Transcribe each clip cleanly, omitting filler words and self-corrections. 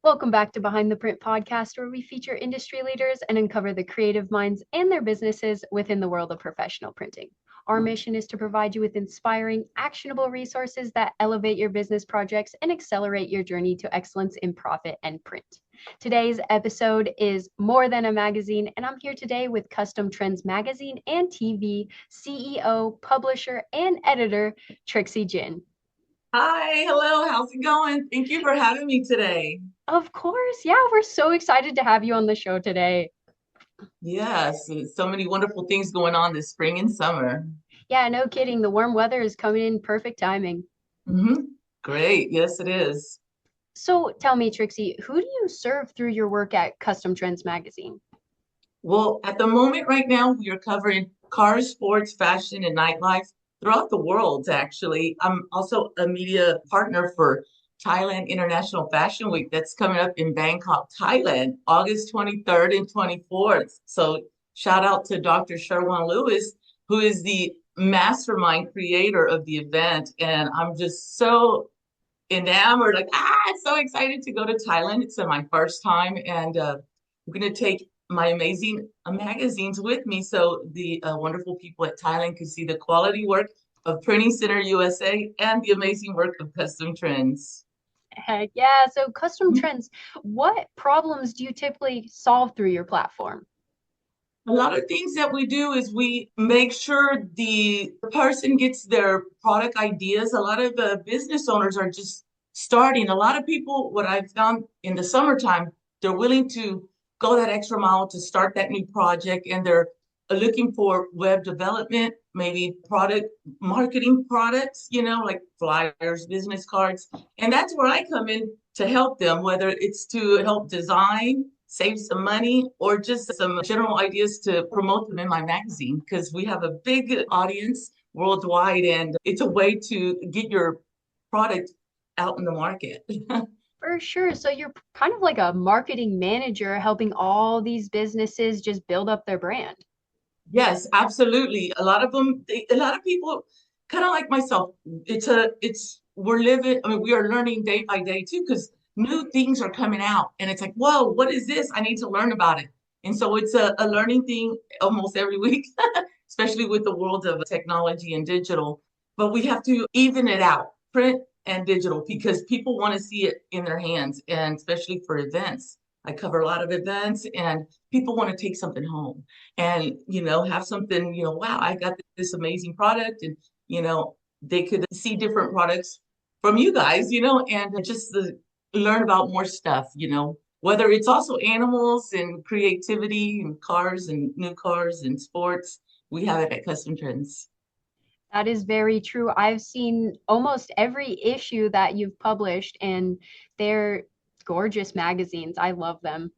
Welcome back to Behind the Print podcast, where we feature industry leaders and uncover the creative minds and their businesses within the world of professional printing. Our mission is to provide you with inspiring, actionable resources that elevate your business projects and accelerate your journey to excellence in profit and print. Today's episode is More Than a Magazine, and I'm here today with Custom Trends Magazine and TV CEO, publisher, and editor, Trixie Gynn. Hi, hello, how's it going? Thank you for having me today. Of course. Yeah, we're so excited to have you on the show today. Yes, so many wonderful things going on this spring and summer. Yeah, no kidding. The warm weather is coming in perfect timing. hmm Great, yes, it is. So tell me, Trixie, who do you serve through your work at Custom Trends Magazine? Well, at the moment right now, we are covering cars, sports, fashion, and nightlife throughout the world, actually. I'm also a media partner for Thailand International Fashion Week that's coming up in Bangkok, Thailand, August 23rd and 24th. So shout out to Dr. Sherwan Lewis, who is the mastermind creator of the event. And I'm just so enamored, like, so excited to go to Thailand. It's my first time. And I'm going to take my amazing magazines with me so the wonderful people at Thailand can see the quality work of Printing Center USA and the amazing work of Custom Trends. Heck yeah. So Custom Trends, what problems do you typically solve through your platform? A lot of things that we do is we make sure the person gets their product ideas. A lot of business owners are just starting. A lot of people, what I've found in the summertime, they're willing to go that extra mile to start that new project, and they're looking for web development, maybe product marketing products, like flyers, business cards. And that's where I come in to help them, whether it's to help design, save some money, or just some general ideas to promote them in my magazine, because we have a big audience worldwide, and it's a way to get your product out in the market. For sure. So you're kind of like a marketing manager helping all these businesses just build up their brand. Yes, absolutely. A lot of them, a lot of people, kind of like myself, we're living, I mean, we are learning day by day too, because new things are coming out. And it's like, whoa, what is this? I need to learn about it. And so it's a learning thing almost every week, especially with the world of technology and digital. But we have to even it out, print and digital, because people want to see it in their hands, and especially for events. I cover a lot of events, and people want to take something home and, have something, wow, I got this amazing product. And, they could see different products from you guys, and just learn about more stuff, whether it's also animals and creativity and cars and new cars and sports. We have it at Custom Trends. That is very true. I've seen almost every issue that you've published, and they're gorgeous magazines. I love them.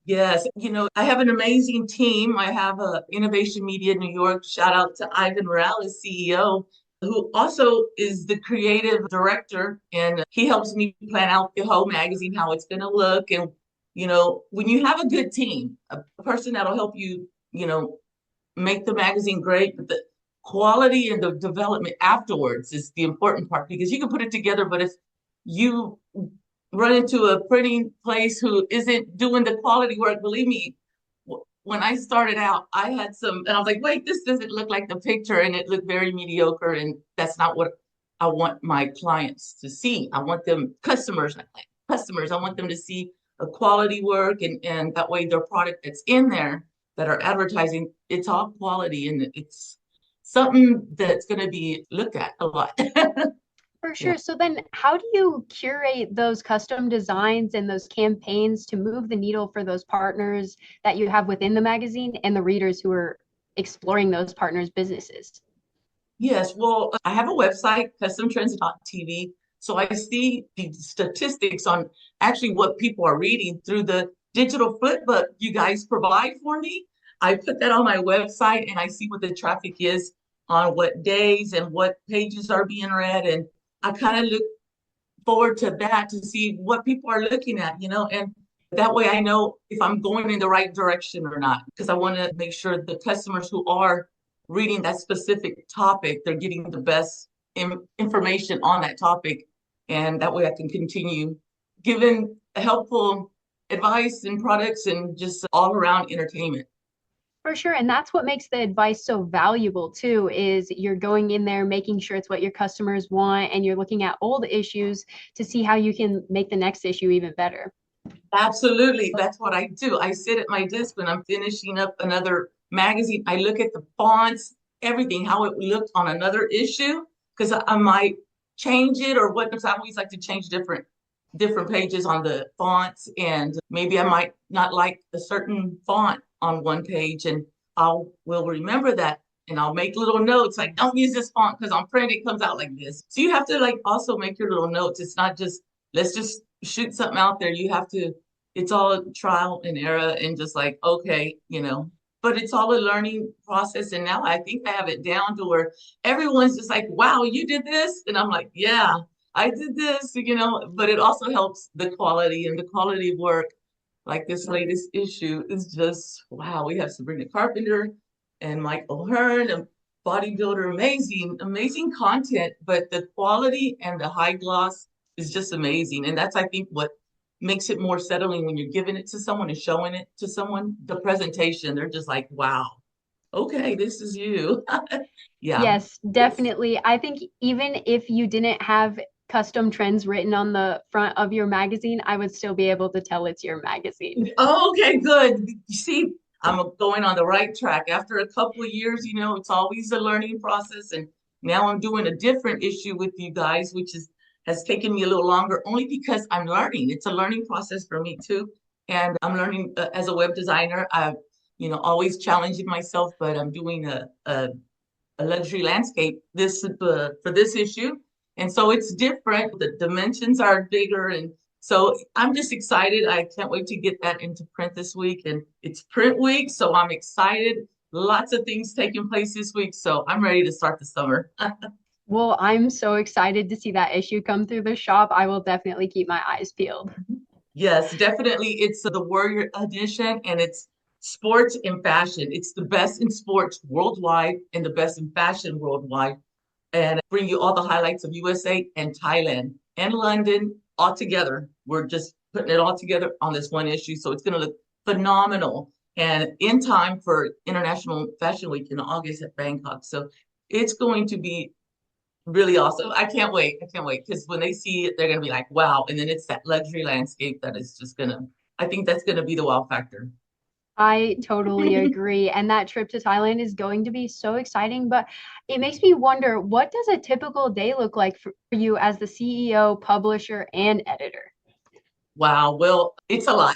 Yes, I have an amazing team. I have Innovation Media New York. Shout out to Ivan Morales, CEO, who also is the creative director, and he helps me plan out the whole magazine, how it's going to look. And, when you have a good team, a person that'll help you, make the magazine great, but the quality and the development afterwards is the important part, because you can put it together, but if you run into a printing place who isn't doing the quality work, believe me, when I started out, I had some, and I was like, wait, this doesn't look like the picture, and it looked very mediocre, and that's not what I want my clients to see. I want them, customers, I want them to see a quality work, and that way their product that's in there that are advertising, it's all quality, and it's something that's going to be looked at a lot. For Yeah. sure. So then how do you curate those custom designs and those campaigns to move the needle for those partners that you have within the magazine and the readers who are exploring those partners' businesses? Yes, well, I have a website, customtrends.tv. So I see the statistics on actually what people are reading through the digital flipbook you guys provide for me. I put that on my website, and I see what the traffic is on what days and what pages are being read. And I kind of look forward to that to see what people are looking at, and that way I know if I'm going in the right direction or not, because I want to make sure the customers who are reading that specific topic, they're getting the best information on that topic. And that way I can continue giving helpful advice and products and just all around entertainment. For sure. And that's what makes the advice so valuable too, is you're going in there, making sure it's what your customers want, and you're looking at old issues to see how you can make the next issue even better. Absolutely. That's what I do. I sit at my desk when I'm finishing up another magazine. I look at the fonts, everything, how it looked on another issue, because I might change it or what. I always like to change different pages on the fonts, and maybe I might not like a certain font on one page, and will remember that, and I'll make little notes like, don't use this font because on print it comes out like this. So you have to like also make your little notes. It's not just let's just shoot something out there. You have to, it's all trial and error and just like, okay, but it's all a learning process. And now I think I have it down to where everyone's just like, wow, you did this. And I'm like, yeah, I did this, but it also helps the quality and the quality of work. Like this latest issue is just, wow, we have Sabrina Carpenter and Mike O'Hearn, a bodybuilder, amazing content, but the quality and the high gloss is just amazing. And that's, I think, what makes it more settling when you're giving it to someone and showing it to someone. The presentation, they're just like, wow, okay, this is you. Yeah. Yes, definitely. I think even if you didn't have custom trends written on the front of your magazine, I would still be able to tell it's your magazine. Oh, okay, good. You see, I'm going on the right track. After a couple of years, it's always a learning process. And now I'm doing a different issue with you guys, which has taken me a little longer, only because I'm learning. It's a learning process for me too. And I'm learning as a web designer. I've, always challenging myself, but I'm doing a luxury landscape for this issue. And so it's different. The dimensions are bigger. And so I'm just excited. I can't wait to get that into print this week. And it's print week, so I'm excited. Lots of things taking place this week. So I'm ready to start the summer. Well, I'm so excited to see that issue come through the shop. I will definitely keep my eyes peeled. Yes, definitely. It's the Warrior edition, and it's sports and fashion. It's the best in sports worldwide and the best in fashion worldwide. And bring you all the highlights of USA and Thailand and London all together. We're just putting it all together on this one issue. So it's going to look phenomenal and in time for International Fashion Week in August at Bangkok. So it's going to be really awesome. I can't wait. I can't wait because when they see it, they're going to be like, wow. And then it's that luxury landscape that is just going to, I think that's going to be the wow factor. I totally agree. And that trip to Thailand is going to be so exciting. But it makes me wonder, what does a typical day look like for you as the CEO, publisher, and editor? Wow. Well, it's a lot.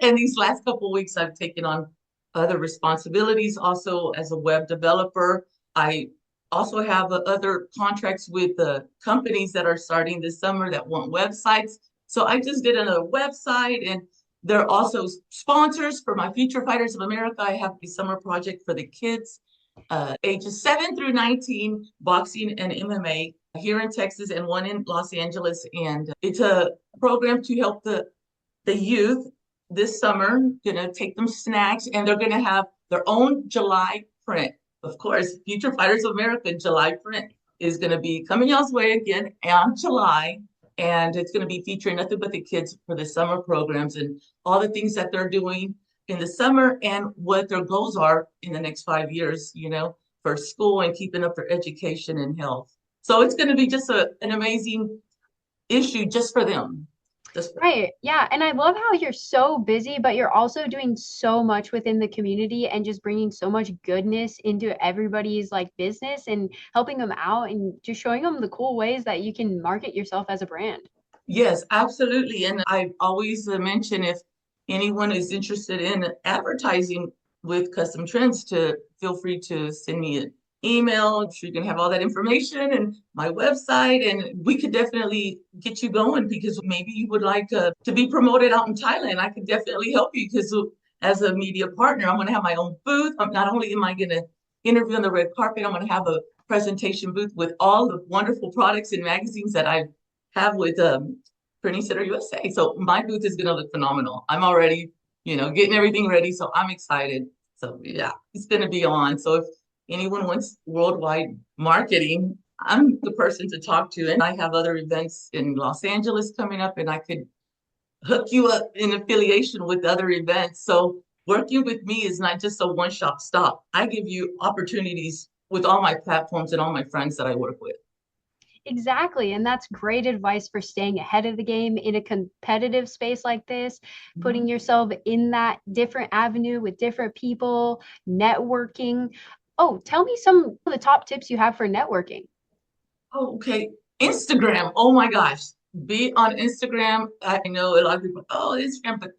And these last couple of weeks, I've taken on other responsibilities. Also, as a web developer, I also have other contracts with the companies that are starting this summer that want websites. So I just did another website, and they're also sponsors for my Future Fighters of America. I have a summer project for the kids, ages 7 through 19, boxing and MMA here in Texas and one in Los Angeles. And it's a program to help the youth this summer, gonna take them snacks, and they're gonna have their own July print. Of course, Future Fighters of America July print is gonna be coming y'all's way again on July. And it's gonna be featuring nothing but the kids for the summer programs and all the things that they're doing in the summer and what their goals are in the next 5 years, for school and keeping up their education and health. So it's going to be just an amazing issue just for them. Right. Yeah. And I love how you're so busy, but you're also doing so much within the community and just bringing so much goodness into everybody's like business and helping them out and just showing them the cool ways that you can market yourself as a brand. Yes, absolutely. And I always mention if anyone is interested in advertising with Custom Trends to feel free to send me an email. I'm sure you can have all that information and my website, and we could definitely get you going because maybe you would like to be promoted out in Thailand. I could definitely help you because as a media partner, I'm going to have my own booth. Not only am I going to interview on the red carpet, I'm going to have a presentation booth with all the wonderful products and magazines that I have with Printing Center USA. So my booth is going to look phenomenal. I'm already, getting everything ready. So I'm excited. So yeah, it's going to be on. So if anyone wants worldwide marketing, I'm the person to talk to. And I have other events in Los Angeles coming up, and I could hook you up in affiliation with other events. So working with me is not just a one-shop stop. I give you opportunities with all my platforms and all my friends that I work with. Exactly. And that's great advice for staying ahead of the game in a competitive space like this, putting Mhm. yourself in that different avenue with different people, networking. Oh, tell me some of the top tips you have for networking. Oh, okay. Instagram. Oh my gosh. Be on Instagram. I know a lot of people, oh, Instagram, but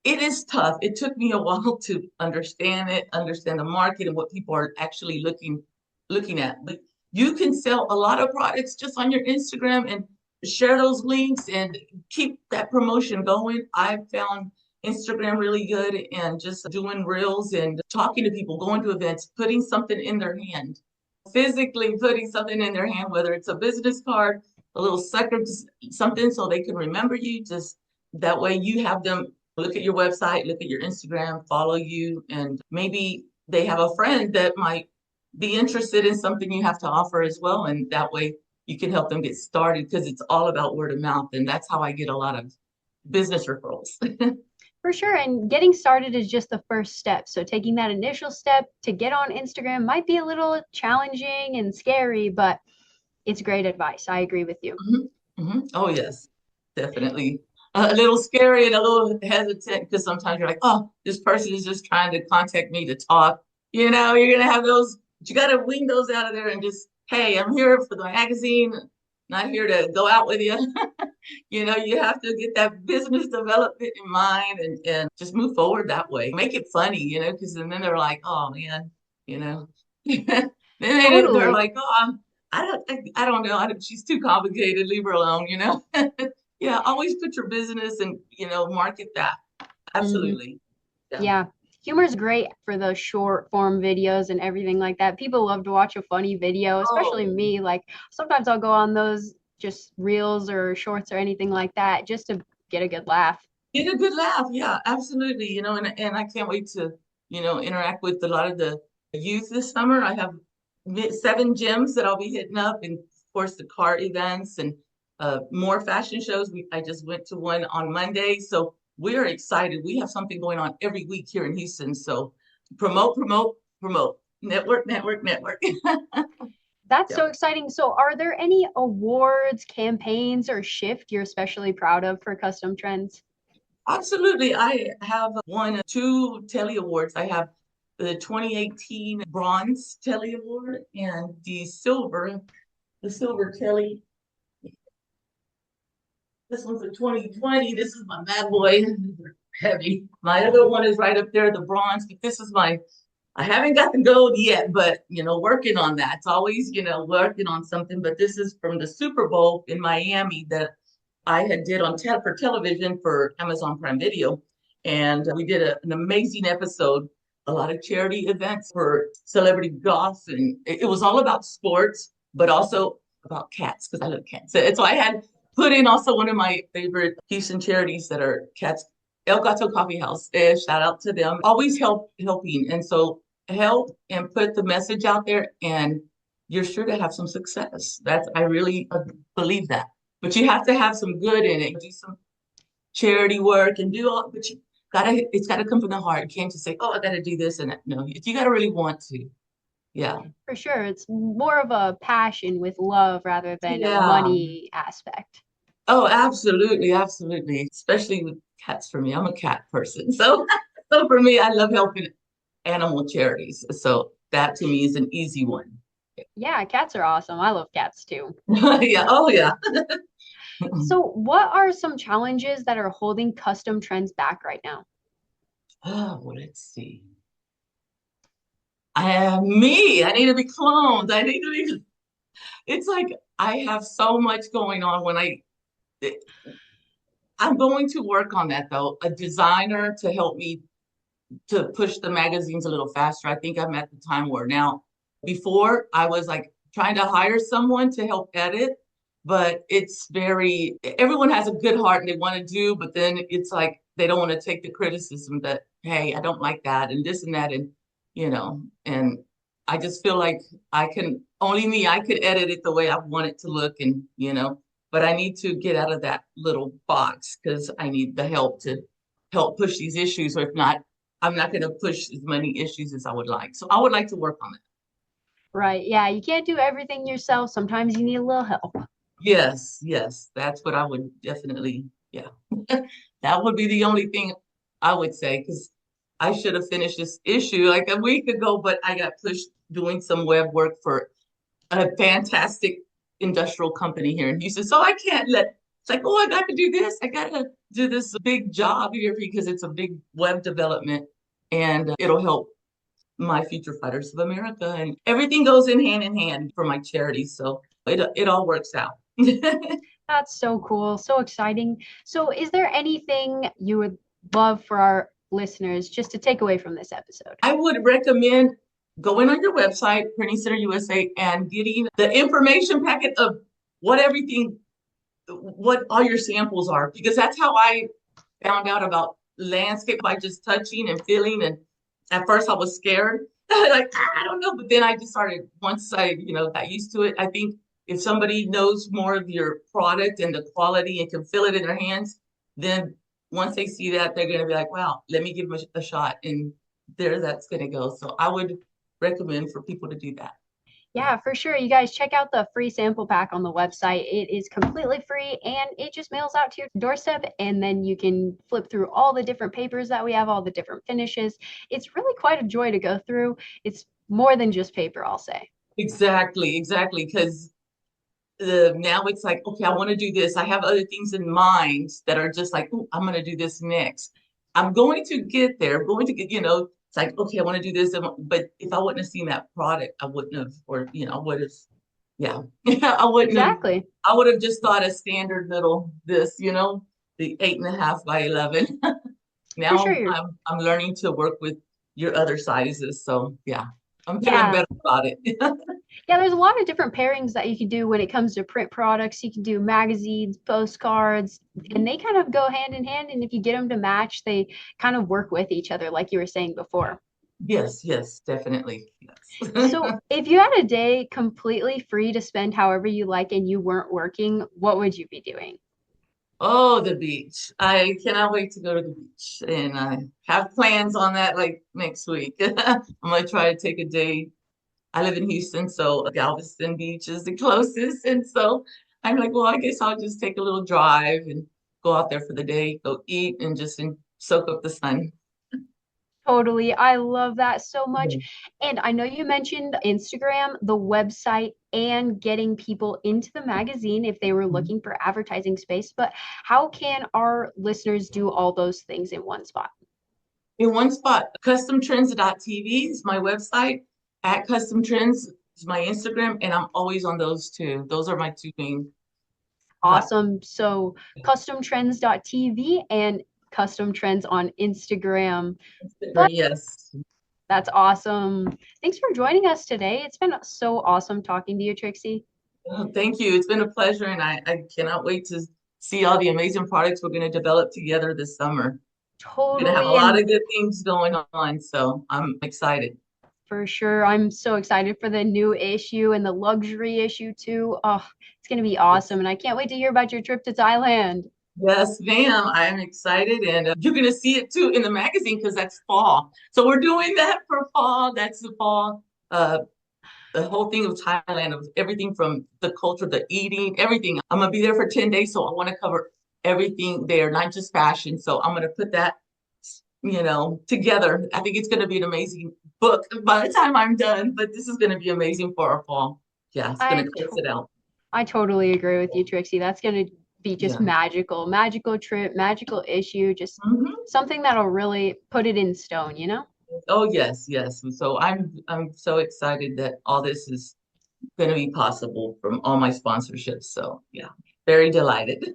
it is tough. It took me a while to understand it, understand the market and what people are actually looking at. But you can sell a lot of products just on your Instagram and share those links and keep that promotion going. I've found Instagram really good and just doing reels and talking to people, going to events, putting something in their hand, physically putting something in their hand, whether it's a business card, a little sucker, just something so they can remember you. Just that way you have them look at your website, look at your Instagram, follow you, and maybe they have a friend that might be interested in something you have to offer as well. And that way you can help them get started because it's all about word of mouth. And that's how I get a lot of business referrals. For sure. And getting started is just the first step. So taking that initial step to get on Instagram might be a little challenging and scary, but it's great advice. I agree with you. Oh, yes, definitely. A little scary and a little hesitant because sometimes you're like, oh, this person is just trying to contact me to talk. You're going to have those, but you got to wean those out of there and just, hey, I'm here for the magazine, not here to go out with you. You have to get that business development in mind and just move forward that way. Make it funny, because then they're like, oh man, you know. Then they're Totally. like, oh, I don't know. She's too complicated. Leave her alone. Yeah, always put your business and market that. Mhm. Absolutely. Yeah. Yeah. Humor is great for those short form videos and everything like that. People love to watch a funny video, especially Oh, me. Like sometimes I'll go on those just reels or shorts or anything like that just to get a good laugh. get a good laugh. Yeah, absolutely. And I can't wait to, interact with a lot of the youth this summer. I have 7 gyms that I'll be hitting up, and of course the car events and more fashion shows. I just went to one on Monday, so we're excited. We have something going on every week here in Houston. So promote, promote, promote. Network, network, network. That's Yeah. so exciting. So, are there any awards, campaigns, or shift you're especially proud of for Custom Trends? Absolutely. I have won 2 Telly Awards. I have the 2018 Bronze Telly Award and the silver Telly. This one's a 2020. This is my bad boy. Heavy. My other one is right up there, the bronze, but I haven't got the gold yet, but working on that. It's always, working on something. But this is from the Super Bowl in Miami that I had did for television for Amazon Prime Video, and we did an amazing episode. A lot of charity events for celebrity golf, and it was all about sports, but also about cats because I love cats. So I had put in also one of my favorite Houston charities that are cats. El Gato Coffee House. Shout out to them. Always helping, and so help and put the message out there, and you're sure to have some success. I really believe that. But you have to have some good in it. Do some charity work and do all, but it's gotta come from the heart. You can't just say, oh, I gotta do this and that. No, you gotta really want to. Yeah. For sure. It's more of a passion with love rather than a Yeah. money aspect. Oh, absolutely, absolutely. Especially with cats for me. I'm a cat person. So so for me, I love helping animal charities. So that to me is an easy one. Yeah, cats are awesome. I love cats too. Yeah. Oh yeah. So, what are some challenges that are holding Custom Trends back right now? Oh, well, let's see. I am me. I need to be cloned. I need to be. It's like I have so much going on I'm going to work on that though. A designer to help me to push the magazines a little faster. I think I'm at the time where now, before I was like trying to hire someone to help edit, but everyone has a good heart and they want to do, but then it's like they don't want to take the criticism that, hey, I don't like that and this and that. And I just feel like I could edit it the way I want it to look. And but I need to get out of that little box because I need the help to help push these issues. Or if not, I'm not going to push as many issues as I would like. So I would like to work on that. Right. Yeah, you can't do everything yourself. Sometimes you need a little help. Yes, yes, that's what I would definitely, yeah. That would be the only thing I would say because I should have finished this issue like a week ago, but I got pushed doing some web work for a fantastic industrial company here in Houston. So I can't let, it's like, oh, I got to do this. I got to do this big job here because it's a big web development and it'll help my future fighters of America. And everything goes in hand for my charity. So it all works out. That's so cool. So exciting. So, is there anything you would love for our listeners just to take away from this episode? I would recommend going on your website, Printing Center USA, and getting the information packet of what everything, what all your samples are, because that's how I found out about landscape by just touching and feeling. And at first I was scared, like, I don't know. But then I just started, once I, got used to it, I think if somebody knows more of your product and the quality and can feel it in their hands, then once they see that, they're going to be like, wow, let me give them a shot. And there that's going to go. So I would recommend for people to do that. Yeah, for sure. You guys check out the free sample pack on the website. It is completely free and it just mails out to your doorstep. And then you can flip through all the different papers that we have, all the different finishes. It's really quite a joy to go through. It's more than just paper, I'll say. Exactly, exactly. Because now it's like, okay, I want to do this. I have other things in mind that are just like, oh, I'm going to do this next. I'm going to get there. I'm going to get, it's like, okay, I want to do this. But if I wouldn't have seen that product, I wouldn't have, or, I would have, yeah, I wouldn't have, Exactly. I would have just thought a standard little, this, the 8.5 by 11. For Now sure. I'm learning to work with your other sizes. So yeah, I'm feeling Yeah. better about it. Yeah, there's a lot of different pairings that you can do when it comes to print products. You can do magazines, postcards, and they kind of go hand in hand. And if you get them to match, they kind of work with each other, like you were saying before. Yes, yes, definitely. Yes. So, if you had a day completely free to spend however you like and you weren't working, what would you be doing? Oh, the beach. I cannot wait to go to the beach. And I have plans on that like next week. I'm gonna try to take a day. I live in Houston, so Galveston Beach is the closest. And so I'm like, well, I guess I'll just take a little drive and go out there for the day, go eat and just soak up the sun. Totally. I love that so much. Yeah. And I know you mentioned Instagram, the website, and getting people into the magazine if they were looking for advertising space. But how can our listeners do all those things in one spot? In one spot, customtrends.tv is my website. At Custom Trends is my Instagram, and I'm always on those two. Those are my two main platforms. Awesome. So customtrends.tv and custom trends on Instagram. But Yes. that's awesome. Thanks for joining us today. It's been so awesome talking to you, Trixie. Oh, thank you. It's been a pleasure, and I cannot wait to see all the amazing products we're going to develop together this summer. We're going to have a Totally. lot And of good things going on, so I'm excited. for sure, I'm so excited for the new issue and the luxury issue too. Oh, it's going to be awesome. And I can't wait to hear about your trip to Thailand. Yes, ma'am. I'm excited, and you're going to see it too in the magazine because that's fall. So we're doing that for fall. That's the fall. The whole thing of Thailand, of everything from the culture, the eating, everything. I'm gonna be there for 10 days, so I want to cover everything there, not just fashion. So I'm gonna put that, together. I think it's gonna be an amazing book by the time I'm done, but this is gonna be amazing for our fall. Yeah, it's gonna I close it out. I totally agree with you, Trixie. That's going to be just Yeah. magical, magical trip, magical issue, just Mhm. something that'll really put it in stone, you know? Oh yes, yes. And so I'm so excited that all this is gonna be possible from all my sponsorships. So yeah, very delighted.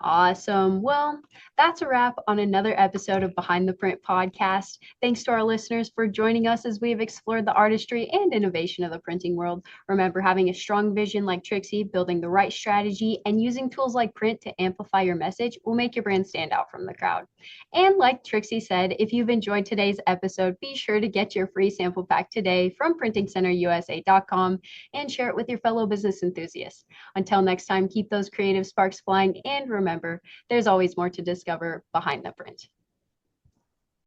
Awesome. Well, that's a wrap on another episode of Behind the Print podcast. Thanks to our listeners for joining us as we've explored the artistry and innovation of the printing world. Remember, having a strong vision like Trixie, building the right strategy, and using tools like print to amplify your message will make your brand stand out from the crowd. And like Trixie said, if you've enjoyed today's episode, be sure to get your free sample pack today from printingcenterusa.com and share it with your fellow business enthusiasts. Until next time, keep those those creative sparks flying, and remember, there's always more to discover behind the print.